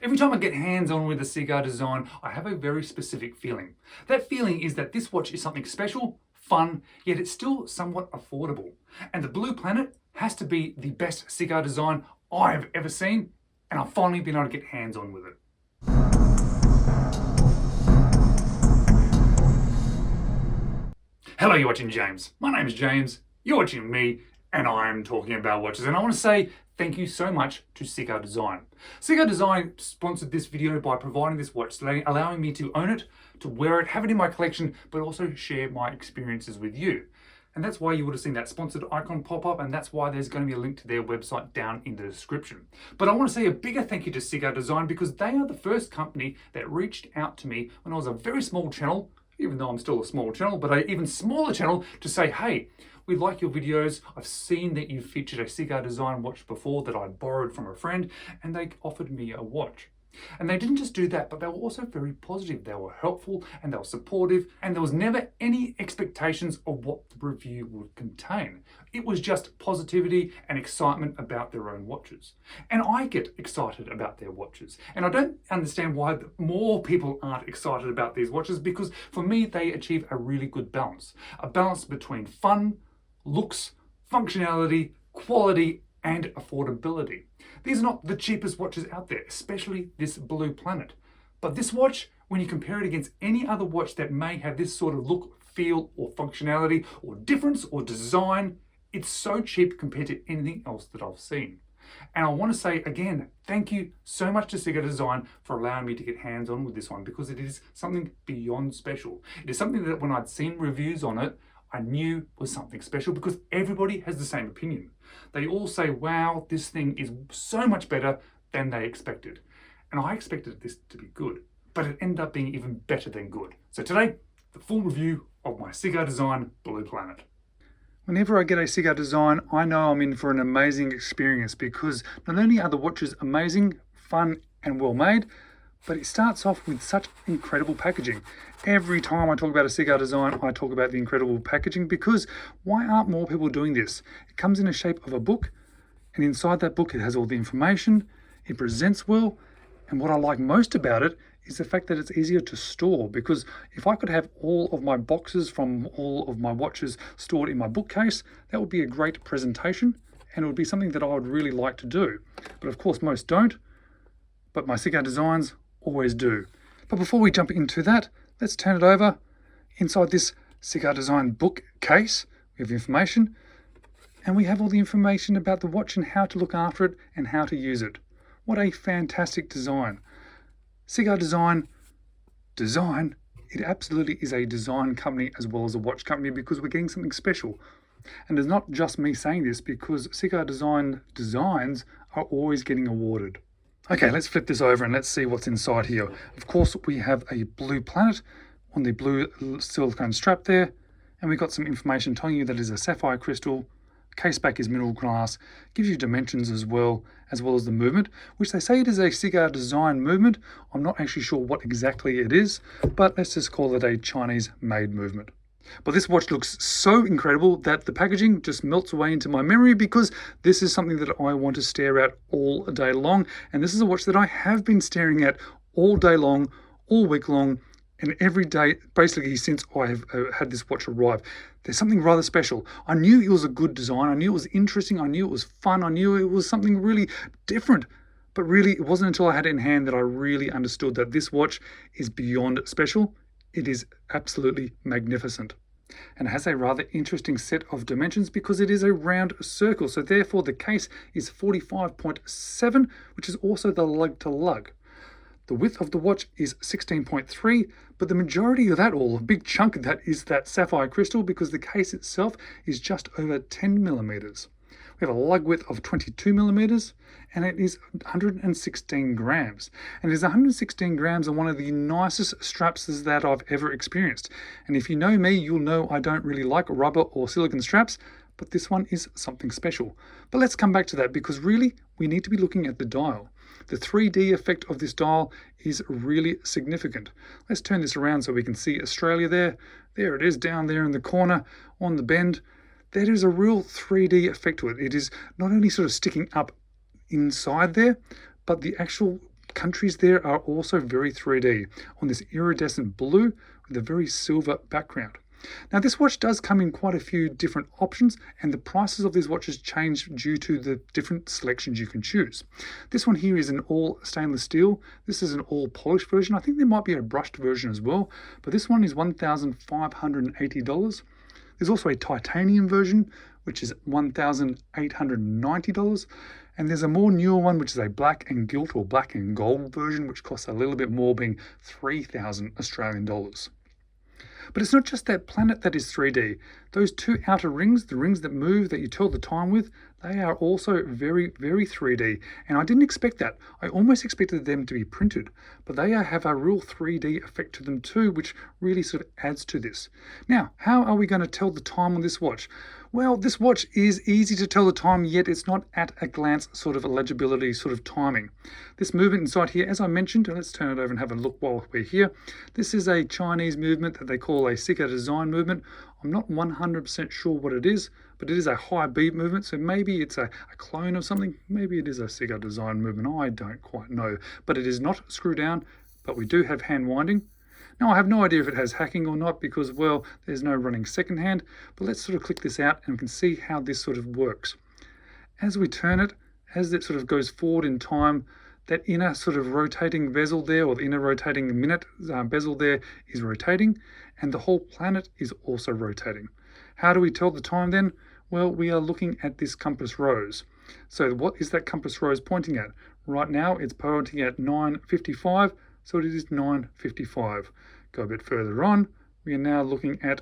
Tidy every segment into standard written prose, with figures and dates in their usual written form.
Every time I get hands-on with a Ciga design, I have a very specific feeling. That feeling is that this watch is something special, fun, yet it's still somewhat affordable. And the Blue Planet has to be the best Ciga design I've ever seen, and I've finally been able to get hands-on with it. Hello, you're watching James. My name is James, you're watching me, and I'm talking about watches. And I want to say thank you so much to Ciga Design. Ciga Design sponsored this video by providing this watch, allowing me to own it, to wear it, have it in my collection, but also share my experiences with you. And that's why you would have seen that sponsored icon pop up, and that's why there's going to be a link to their website down in the description. But I want to say a bigger thank you to Ciga Design because they are the first company that reached out to me when I was a very small channel, even though I'm still a small channel, but an even smaller channel, to say, hey, we like your videos. I've seen that you've featured a Ciga Design watch before that I borrowed from a friend, and they offered me a watch. And they didn't just do that, but they were also very positive. They were helpful and they were supportive, and there was never any expectations of what the review would contain. It was just positivity and excitement about their own watches. And I get excited about their watches. And I don't understand why more people aren't excited about these watches, because for me, they achieve a really good balance. A balance between fun, looks, functionality, quality, and affordability. These are not the cheapest watches out there, especially this Blue Planet. But this watch, when you compare it against any other watch that may have this sort of look, feel, or functionality, or difference, or design, it's so cheap compared to anything else that I've seen. And I want to say again, thank you so much to Ciga Design for allowing me to get hands-on with this one, because it is something beyond special. It is something that when I'd seen reviews on it, I knew was something special, because everybody has the same opinion. They all say, wow, this thing is so much better than they expected. And I expected this to be good, but it ended up being even better than good. So today, the full review of my Ciga Design Blue Planet. Whenever I get a Ciga Design, I know I'm in for an amazing experience, because not only are the watches amazing, fun, and well made, but it starts off with such incredible packaging. Every time I talk about a Ciga Design, I talk about the incredible packaging, because why aren't more people doing this? It comes in the shape of a book, and inside that book it has all the information, it presents well, and what I like most about it is the fact that it's easier to store, because if I could have all of my boxes from all of my watches stored in my bookcase, that would be a great presentation, and it would be something that I would really like to do. But of course most don't, but my Ciga Designs always do. But before we jump into that, let's turn it over. Inside this Ciga Design bookcase, we have information, and we have all the information about the watch and how to look after it and how to use it. What a fantastic design. Ciga Design, it absolutely is a design company as well as a watch company, because we're getting something special. And it's not just me saying this, because Ciga Design designs are always getting awarded. Okay, let's flip this over and let's see what's inside here. Of course, we have a Blue Planet on the blue silicone strap there, and we've got some information telling you that it is a sapphire crystal, case back is mineral glass, gives you dimensions as well as the movement, which they say it is a Ciga Design movement. I'm not actually sure what exactly it is, but let's just call it a Chinese-made movement. But this watch looks so incredible that the packaging just melts away into my memory, because this is something that I want to stare at all day long. And this is a watch that I have been staring at all day long, all week long, and every day, basically since I have had this watch arrive. There's something rather special. I knew it was a good design. I knew it was interesting. I knew it was fun. I knew it was something really different. But really, it wasn't until I had it in hand that I really understood that this watch is beyond special. It is absolutely magnificent, and it has a rather interesting set of dimensions because it is a round circle. So therefore the case is 45.7, which is also the lug to lug. The width of the watch is 16.3, but the majority of that, or a big chunk of that, is that sapphire crystal, because the case itself is just over 10 millimeters. We have a lug width of 22 millimeters, and it is 116 grams. And it is 116 grams on one of the nicest straps that I've ever experienced. And if you know me, you'll know I don't really like rubber or silicone straps, but this one is something special. But let's come back to that, because really we need to be looking at the dial. The 3D effect of this dial is really significant. Let's turn this around so we can see Australia there. There it is down there in the corner on the bend. There is a real 3D effect to it. It is not only sort of sticking up inside there, but the actual countries there are also very 3D on this iridescent blue with a very silver background. Now this watch does come in quite a few different options, and the prices of these watches change due to the different selections you can choose. This one here is an all stainless steel. This is an all polished version. I think there might be a brushed version as well, but this one is $1,580. There's also a titanium version, which is $1,890. And there's a more newer one, which is a black and gilt or black and gold version, which costs a little bit more, being 3,000 Australian dollars. But it's not just that planet that is 3D. Those two outer rings, the rings that move, that you tell the time with, they are also very, very 3D. And I didn't expect that. I almost expected them to be printed, but they have a real 3D effect to them too, which really sort of adds to this. Now, how are we going to tell the time on this watch? Well, this watch is easy to tell the time, yet it's not at a glance sort of legibility sort of timing. This movement inside here, as I mentioned, and let's turn it over and have a look while we're here. This is a Chinese movement that they call a Ciga design movement. I'm not 100% sure what it is, but it is a high beat movement, so maybe it's a clone of something. Maybe it is a Ciga design movement. I don't quite know, but it is not screw down, but we do have hand winding. Now, I have no idea if it has hacking or not because, well, there's no running second hand, but let's sort of click this out and we can see how this sort of works. As we turn it, as it sort of goes forward in time, that inner sort of rotating bezel there, or the inner rotating minute bezel there, is rotating, and the whole planet is also rotating. How do we tell the time then? Well, we are looking at this compass rose. So what is that compass rose pointing at? Right now, it's pointing at 9:55. So it is 9:55. Go a bit further on, we are now looking at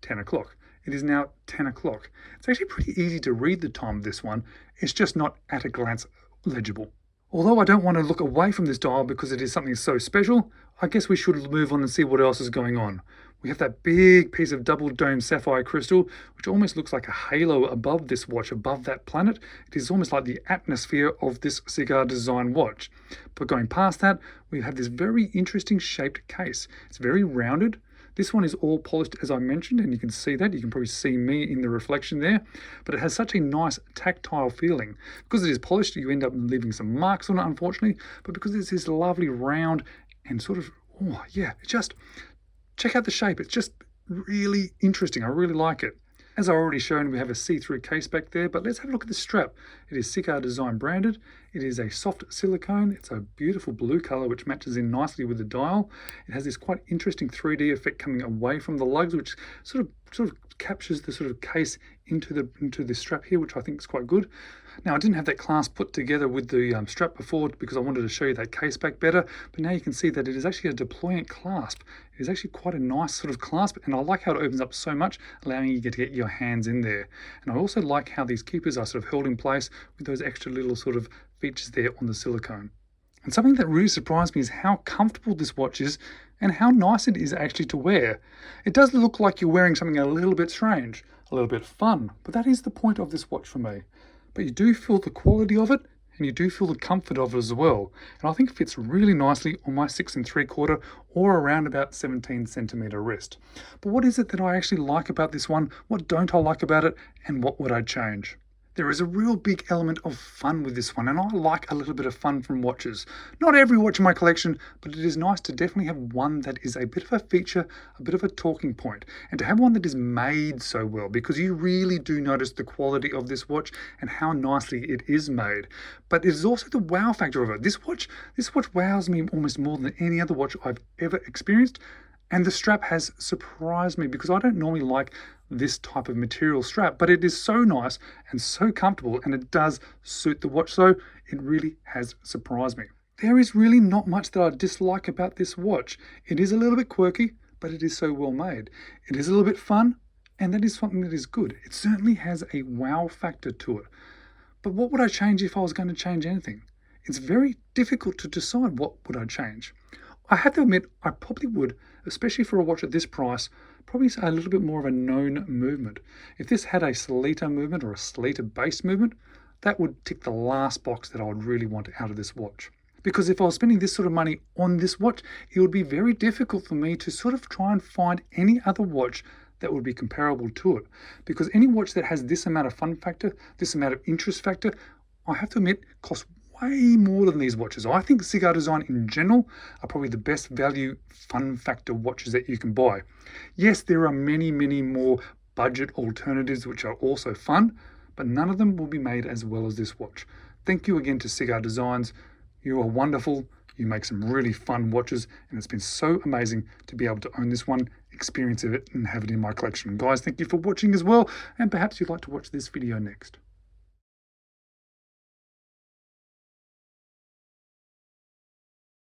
10 o'clock. It is now 10 o'clock. It's actually pretty easy to read the time of this one. It's just not at a glance legible. Although I don't want to look away from this dial because it is something so special, I guess we should move on and see what else is going on. We have that big piece of double dome sapphire crystal, which almost looks like a halo above this watch, above that planet. It is almost like the atmosphere of this Ciga design watch. But going past that, we have this very interesting shaped case. It's very rounded. This one is all polished, as I mentioned, and you can see that. You can probably see me in the reflection there. But it has such a nice tactile feeling. Because it is polished, you end up leaving some marks on it, unfortunately. But because it's this lovely round and sort of, oh yeah, just check out the shape. It's just really interesting. I really like it. As I already shown, we have a see-through case back there, but let's have a look at the strap. It is Ciga design branded. It is a soft silicone. It's a beautiful blue color, which matches in nicely with the dial. It has this quite interesting 3D effect coming away from the lugs, which sort of captures the sort of case into the strap here, which I think is quite good. Now, I didn't have that clasp put together with the strap before because I wanted to show you that case back better, but now you can see that it is actually a deployant clasp. It is actually quite a nice sort of clasp, and I like how it opens up so much, allowing you to get your hands in there. And I also like how these keepers are sort of held in place with those extra little sort of features there on the silicone. And something that really surprised me is how comfortable this watch is and how nice it is actually to wear. It does look like you're wearing something a little bit strange, a little bit fun, but that is the point of this watch for me. But you do feel the quality of it, and you do feel the comfort of it as well. And I think it fits really nicely on my 6 3/4 or around about 17 centimeter wrist. But what is it that I actually like about this one? What don't I like about it? And what would I change? There is a real big element of fun with this one, and I like a little bit of fun from watches. Not every watch in my collection, but it is nice to definitely have one that is a bit of a feature, a bit of a talking point, and to have one that is made so well, because you really do notice the quality of this watch and how nicely it is made. But it is also the wow factor of it. This watch wows me almost more than any other watch I've ever experienced. And the strap has surprised me because I don't normally like this type of material strap, but it is so nice and so comfortable, and it does suit the watch, so it really has surprised me. There is really not much that I dislike about this watch. It is a little bit quirky, but it is so well made. It is a little bit fun, and that is something that is good. It certainly has a wow factor to it. But what would I change if I was going to change anything? It's very difficult to decide what would I change. I have to admit, I probably would, especially for a watch at this price, probably a little bit more of a known movement. If this had a Solita movement or a Solita base movement, that would tick the last box that I would really want out of this watch. Because if I was spending this sort of money on this watch, it would be very difficult for me to sort of try and find any other watch that would be comparable to it. Because any watch that has this amount of fun factor, this amount of interest factor, I have to admit, costs way more than these watches. I think Ciga Design in general are probably the best value fun factor watches that you can buy. Yes, there are many, many more budget alternatives which are also fun, but none of them will be made as well as this watch. Thank you again to Ciga Designs. You are wonderful. You make some really fun watches, and it's been so amazing to be able to own this one, experience it, and have it in my collection. Guys, thank you for watching as well, and perhaps you'd like to watch this video next.